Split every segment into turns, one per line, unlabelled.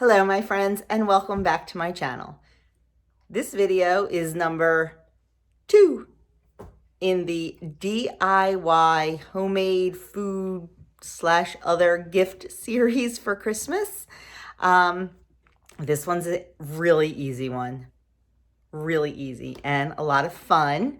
Hello my friends and welcome back to my channel. This video is number 2 in the DIY homemade food / other gift series for Christmas. This one's a really easy one, really easy and a lot of fun.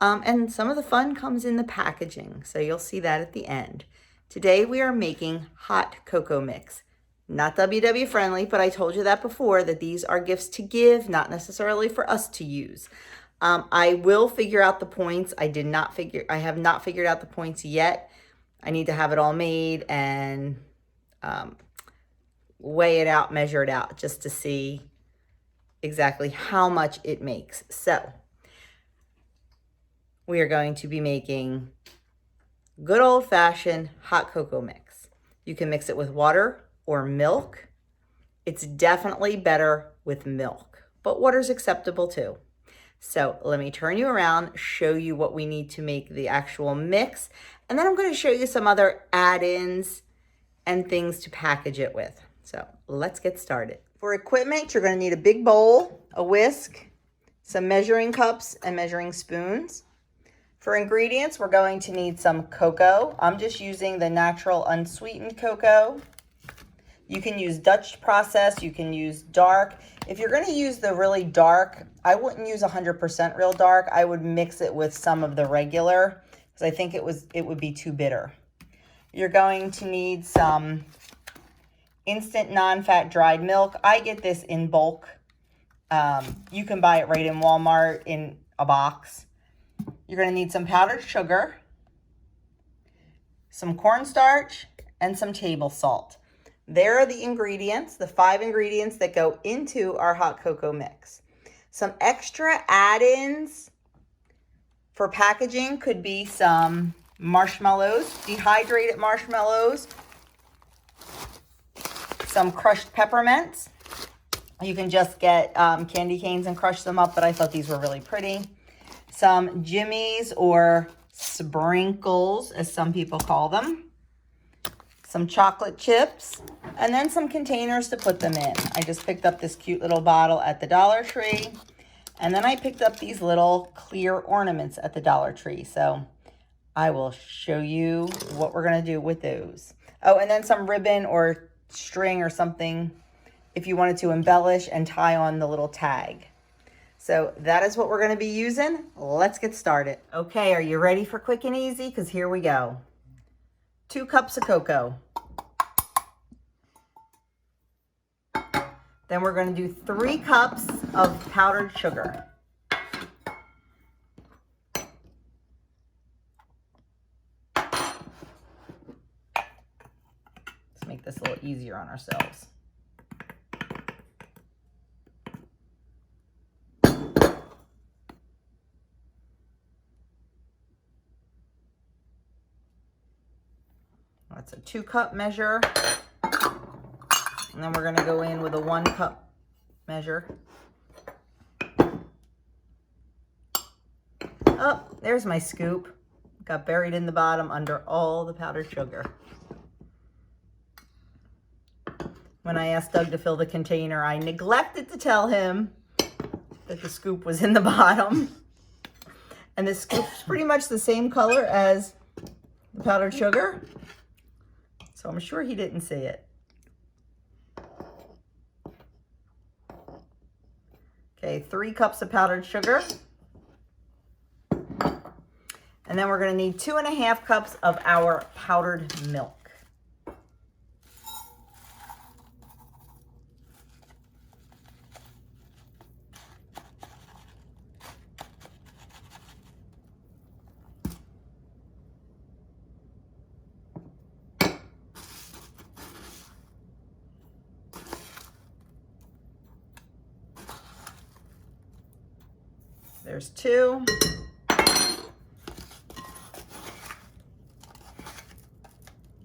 And some of the fun comes in the packaging, so you'll see that at the end. Today we are making hot cocoa mix. Not WW friendly, but I told you that before, that these are gifts to give, not necessarily for us to use. I will figure out the points. I have not figured out the points yet. I need to have it all made and weigh it out, measure it out, just to see exactly how much it makes. So we are going to be making good old-fashioned hot cocoa mix. You can mix it with water or milk. It's definitely better with milk, but water's acceptable too. So let me turn you around, show you what we need to make the actual mix, and then I'm going to show you some other add-ins and things to package it with. So let's get started. For equipment, you're going to need a big bowl, a whisk, some measuring cups and measuring spoons. For ingredients, we're going to need some cocoa. I'm just using the natural unsweetened cocoa. You can use Dutch process, you can use dark. If you're going to use the really dark, I wouldn't use 100% real dark. I would mix it with some of the regular because I think it would be too bitter. You're going to need some instant non-fat dried milk. I get this in bulk. You can buy it right in Walmart in a box. You're going to need some powdered sugar, some cornstarch, and some table salt. There are the ingredients, the 5 ingredients that go into our hot cocoa mix. Some extra add-ins for packaging could be some marshmallows, dehydrated marshmallows, some crushed peppermints. You can just get candy canes and crush them up, but I thought these were really pretty. Some jimmies or sprinkles, as some people call them. Some chocolate chips, and then some containers to put them in. I just picked up this cute little bottle at the Dollar Tree, and then I picked up these little clear ornaments at the Dollar Tree. So I will show you what we're gonna do with those. Oh, and then some ribbon or string or something if you wanted to embellish and tie on the little tag. So that is what we're gonna be using. Let's get started. Okay, are you ready for quick and easy? Because here we go. 2 cups of cocoa. Then we're going to do 3 cups of powdered sugar. Let's make this a little easier on ourselves. That's a 2-cup measure. And then we're going to go in with a 1-cup measure. Oh, there's my scoop. Got buried in the bottom under all the powdered sugar. When I asked Doug to fill the container, I neglected to tell him that the scoop was in the bottom. And the scoop's pretty much the same color as the powdered sugar. So I'm sure he didn't see it. Okay, 3 cups of powdered sugar. And then we're going to need 2½ cups of our powdered milk. There's 2.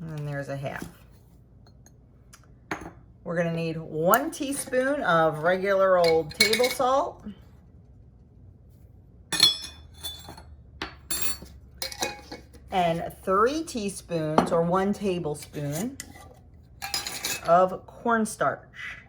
And then there's a half. We're going to need 1 teaspoon of regular old table salt. And 3 teaspoons or 1 tablespoon of cornstarch.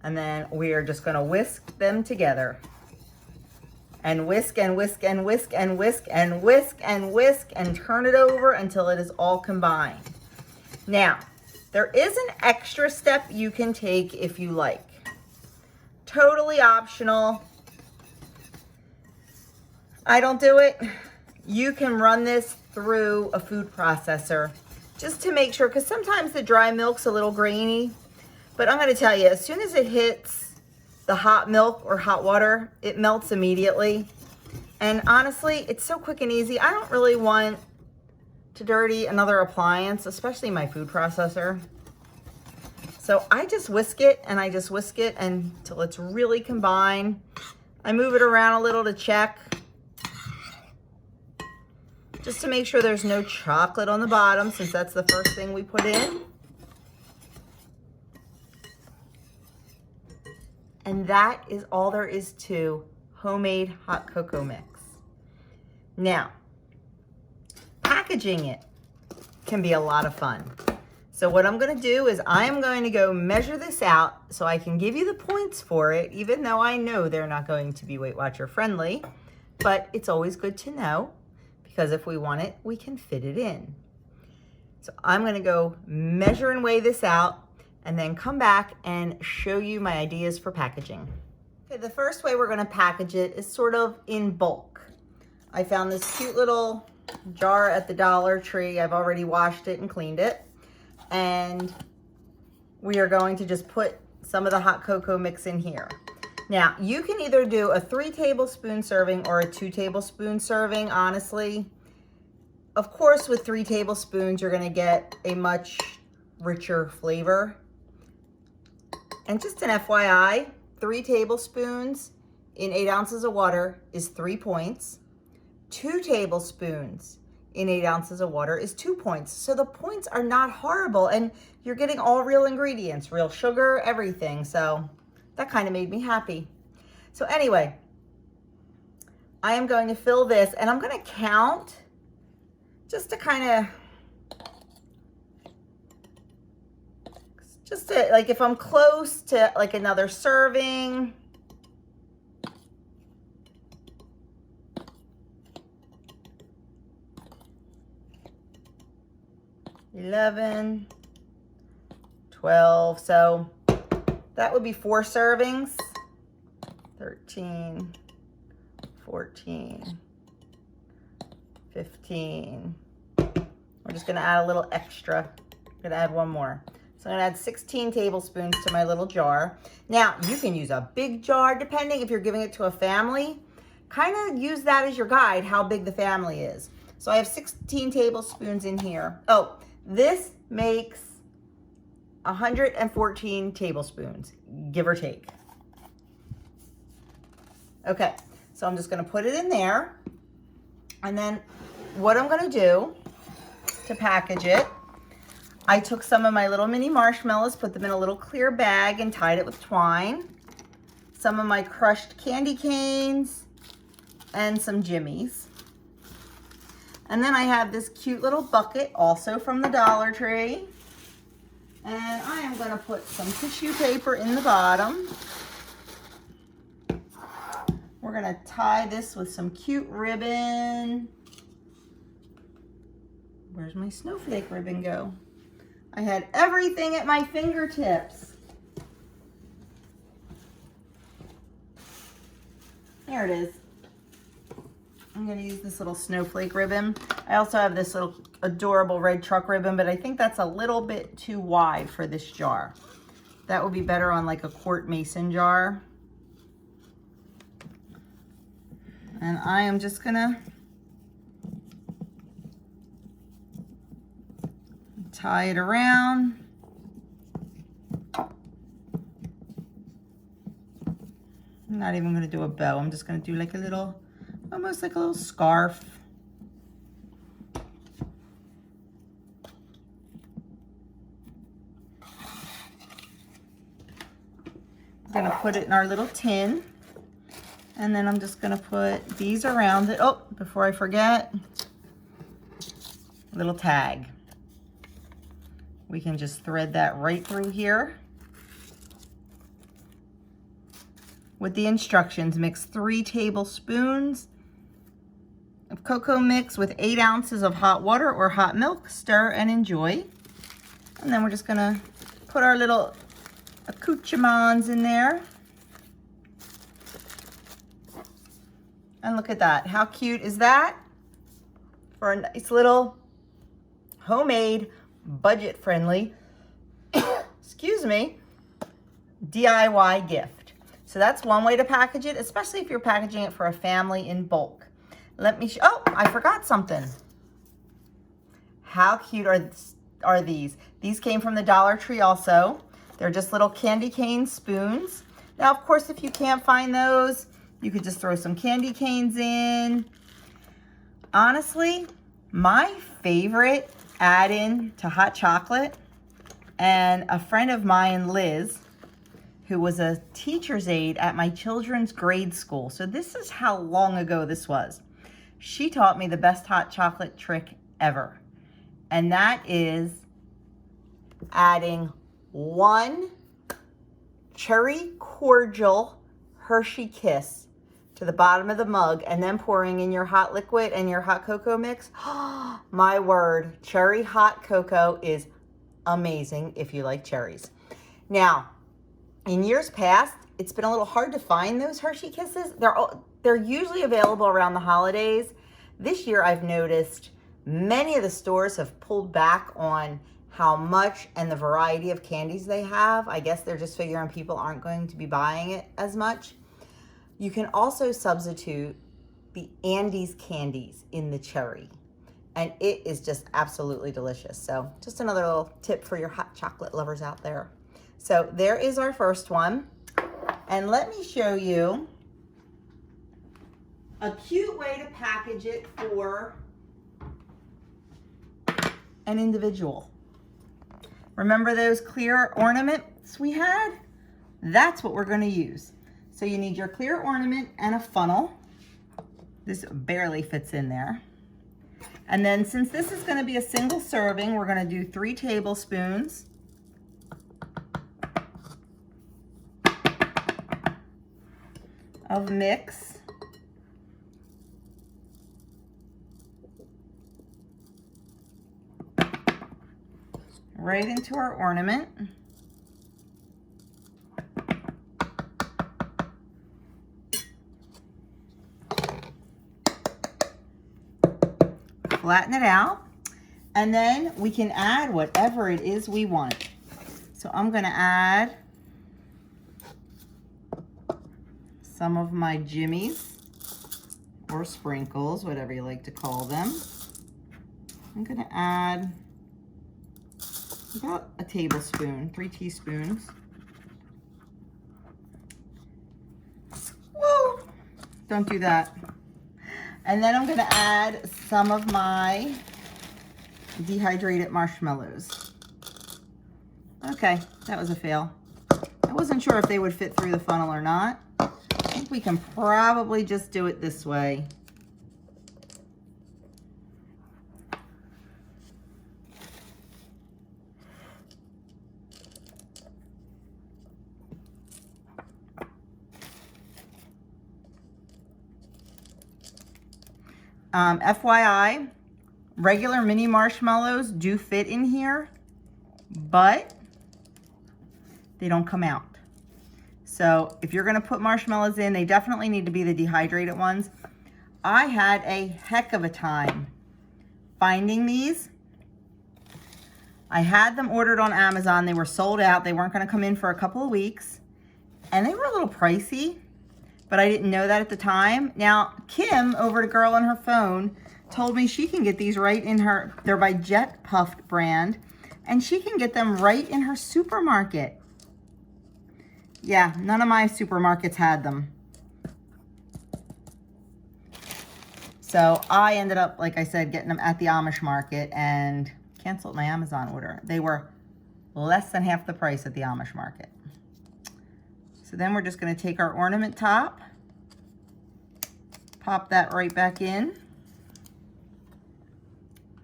And then we are just gonna whisk them together. And whisk and whisk and whisk and whisk and whisk and whisk and turn it over until it is all combined. Now, there is an extra step you can take if you like. Totally optional. I don't do it. You can run this through a food processor just to make sure, because sometimes the dry milk's a little grainy. But I'm going to tell you, as soon as it hits the hot milk or hot water, it melts immediately. And honestly, it's so quick and easy. I don't really want to dirty another appliance, especially my food processor. So I just whisk it and I just whisk it until it's really combined. I move it around a little to check, just to make sure there's no chocolate on the bottom, since that's the first thing we put in. And that is all there is to homemade hot cocoa mix. Now, packaging it can be a lot of fun. So what I'm gonna do is I'm going to go measure this out so I can give you the points for it, even though I know they're not going to be Weight Watcher friendly, but it's always good to know, because if we want it, we can fit it in. So I'm gonna go measure and weigh this out and then come back and show you my ideas for packaging. Okay, the first way we're gonna package it is sort of in bulk. I found this cute little jar at the Dollar Tree. I've already washed it and cleaned it. And we are going to just put some of the hot cocoa mix in here. Now, you can either do a 3 tablespoon serving or a 2 tablespoon serving, honestly. Of course, with 3 tablespoons, you're gonna get a much richer flavor. And just an FYI, 3 tablespoons in 8 ounces of water is 3 points. 2 tablespoons in 8 ounces of water is 2 points. So the points are not horrible, and you're getting all real ingredients, real sugar, everything. So that kind of made me happy. So anyway, I am going to fill this, and I'm going to count just to kind of, like, if I'm close to like another serving. $11, $12, so that would be 4 servings. 13, 14, 15. We're just gonna add a little extra. I'm gonna add one more. So I'm gonna add 16 tablespoons to my little jar. Now, you can use a big jar, depending if you're giving it to a family. Kind of use that as your guide, how big the family is. So I have 16 tablespoons in here. Oh, this makes 114 tablespoons, give or take. Okay, so I'm just gonna put it in there. And then what I'm gonna do to package it, I took some of my little mini marshmallows, put them in a little clear bag and tied it with twine. Some of my crushed candy canes and some jimmies. And then I have this cute little bucket, also from the Dollar Tree. And I am gonna put some tissue paper in the bottom. We're gonna tie this with some cute ribbon. Where's my snowflake ribbon go? I had everything at my fingertips. There it is. I'm gonna use this little snowflake ribbon. I also have this little adorable red truck ribbon, but I think that's a little bit too wide for this jar. That would be better on like a quart mason jar. And I am just gonna tie it around. I'm not even gonna do a bow. I'm just gonna do like a little, almost like a little scarf. I'm gonna put it in our little tin. And then I'm just gonna put these around it. Oh, before I forget, little tag. We can just thread that right through here. with the instructions. Mix 3 tablespoons of cocoa mix with 8 ounces of hot water or hot milk. Stir and enjoy. And then we're just gonna put our little accoutrements in there. And look at that. How cute is that? For a nice little homemade, budget-friendly, excuse me, DIY gift. So that's one way to package it, especially if you're packaging it for a family in bulk. Let me show, oh, I forgot something. How cute are these? These came from the Dollar Tree also. They're just little candy cane spoons. Now, of course, if you can't find those, you could just throw some candy canes in. Honestly, my favorite add-in to hot chocolate, and a friend of mine, Liz, who was a teacher's aide at my children's grade school. So this is how long ago this was. She taught me the best hot chocolate trick ever. And that is adding 1 cherry cordial Hershey Kiss to the bottom of the mug and then pouring in your hot liquid and your hot cocoa mix. My word, cherry hot cocoa is amazing if you like cherries. Now, in years past, it's been a little hard to find those Hershey Kisses. They're usually available around the holidays. This year, I've noticed many of the stores have pulled back on how much and the variety of candies they have. I guess they're just figuring people aren't going to be buying it as much. You can also substitute the Andes candies in the cherry, and it is just absolutely delicious. So just another little tip for your hot chocolate lovers out there. So there is our first one. And let me show you a cute way to package it for an individual. Remember those clear ornaments we had? That's what we're going to use. So you need your clear ornament and a funnel. This barely fits in there. And then since this is going to be a single serving, we're going to do 3 tablespoons of mix. Right into our ornament. Flatten it out, and then we can add whatever it is we want. So I'm going to add some of my jimmies or sprinkles, whatever you like to call them. I'm going to add about a tablespoon, 3 teaspoons. Whoa! Don't do that. And then I'm going to add some of my dehydrated marshmallows. Okay, that was a fail. I wasn't sure if they would fit through the funnel or not. I think we can probably just do it this way. FYI, regular mini marshmallows do fit in here, but they don't come out. So if you're gonna put marshmallows in, they definitely need to be the dehydrated ones. I had a heck of a time finding these. I had them ordered on Amazon. They were sold out. They weren't gonna come in for a couple of weeks, and they were a little pricey, but I didn't know that at the time. Now, Kim, over at Girl on Her Phone, told me she can get these right in her, they're by Jet Puffed brand, and she can get them right in her supermarket. Yeah, none of my supermarkets had them. So I ended up, like I said, getting them at the Amish market and canceled my Amazon order. They were less than half the price at the Amish market. So then we're just going to take our ornament top, pop that right back in.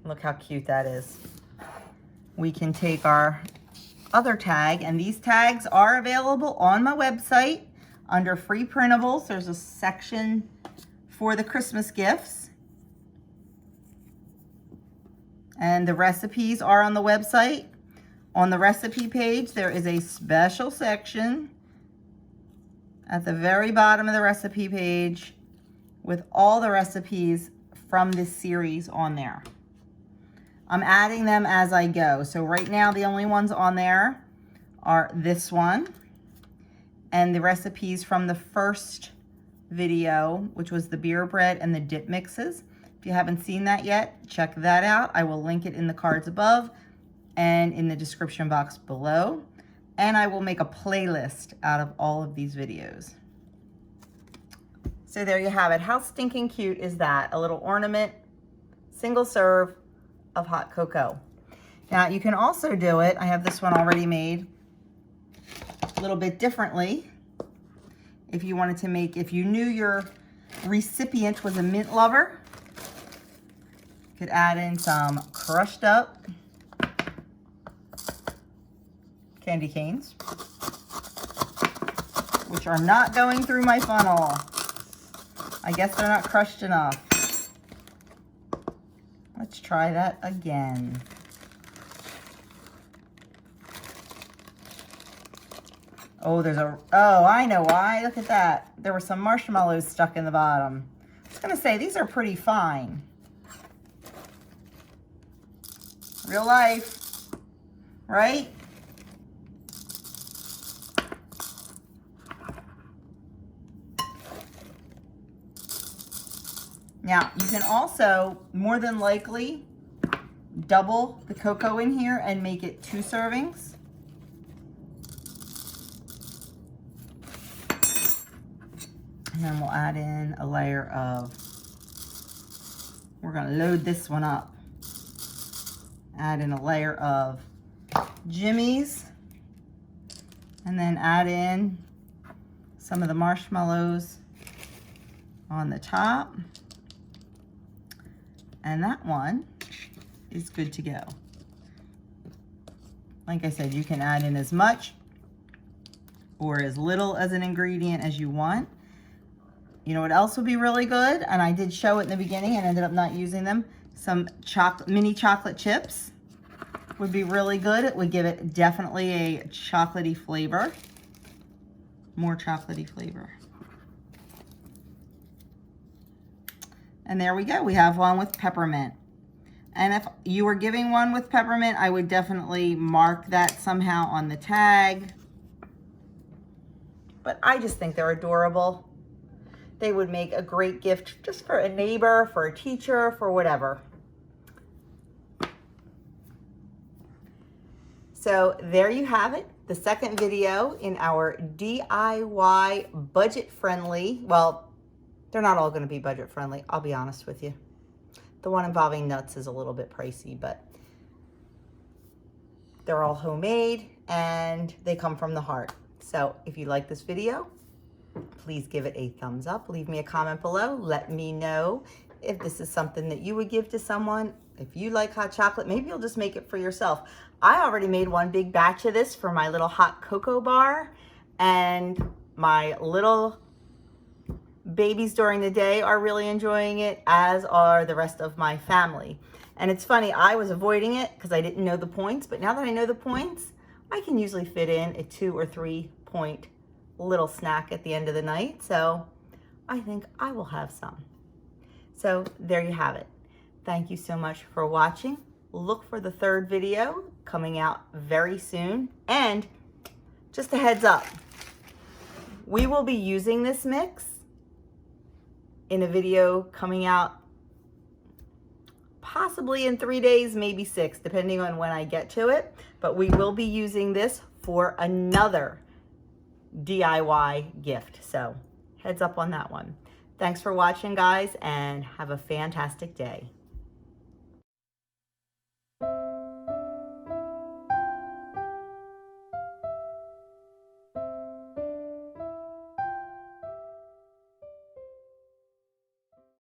Look how cute that is. We can take our other tag, and these tags are available on my website. Under free printables, there's a section for the Christmas gifts. And the recipes are on the website. On the recipe page, there is a special section at the very bottom of the recipe page with all the recipes from this series on there. I'm adding them as I go. So right now, the only ones on there are this one and the recipes from the first video, which was the beer bread and the dip mixes. If you haven't seen that yet, check that out. I will link it in the cards above and in the description box below. And I will make a playlist out of all of these videos. So there you have it. How stinking cute is that? A little ornament, single serve of hot cocoa. Now you can also do it, I have this one already made, a little bit differently. If you wanted to make, if you knew your recipient was a mint lover, you could add in some crushed up candy canes, which are not going through my funnel. I guess they're not crushed enough. Let's try that again. Oh, I know why. Look at that. There were some marshmallows stuck in the bottom. I was gonna say, these are pretty fine. Real life, right? Now, you can also, more than likely, double the cocoa in here and make it 2 servings. And then we'll add in a layer of, we're gonna load this one up. Add in a layer of Jimmy's. And then add in some of the marshmallows on the top. And that one is good to go. Like I said, you can add in as much or as little as an ingredient as you want. You know what else would be really good? And I did show it in the beginning and ended up not using them. Some mini chocolate chips would be really good. It would give it definitely a chocolatey flavor. More chocolatey flavor. And there we go. We have one with peppermint. And if you were giving one with peppermint, I would definitely mark that somehow on the tag. But I just think they're adorable. They would make a great gift just for a neighbor, for a teacher, for whatever. So there you have it. The second video in our DIY budget-friendly, well, they're not all going to be budget friendly, I'll be honest with you. The one involving nuts is a little bit pricey, but they're all homemade and they come from the heart. So if you like this video, please give it a thumbs up. Leave me a comment below. Let me know if this is something that you would give to someone. If you like hot chocolate, maybe you'll just make it for yourself. I already made one big batch of this for my little hot cocoa bar, and my little babies during the day are really enjoying it, as are the rest of my family. And it's funny, I was avoiding it because I didn't know the points, but now that I know the points, I can usually fit in a 2 or 3 point little snack at the end of the night. So I think I will have some. So there you have it. Thank you so much for watching. Look for the 3rd video coming out very soon. And just a heads up, we will be using this mix in a video coming out possibly in 3 days, maybe 6, depending on when I get to it. But we will be using this for another DIY gift. So heads up on that one. Thanks for watching, guys, and have a fantastic day.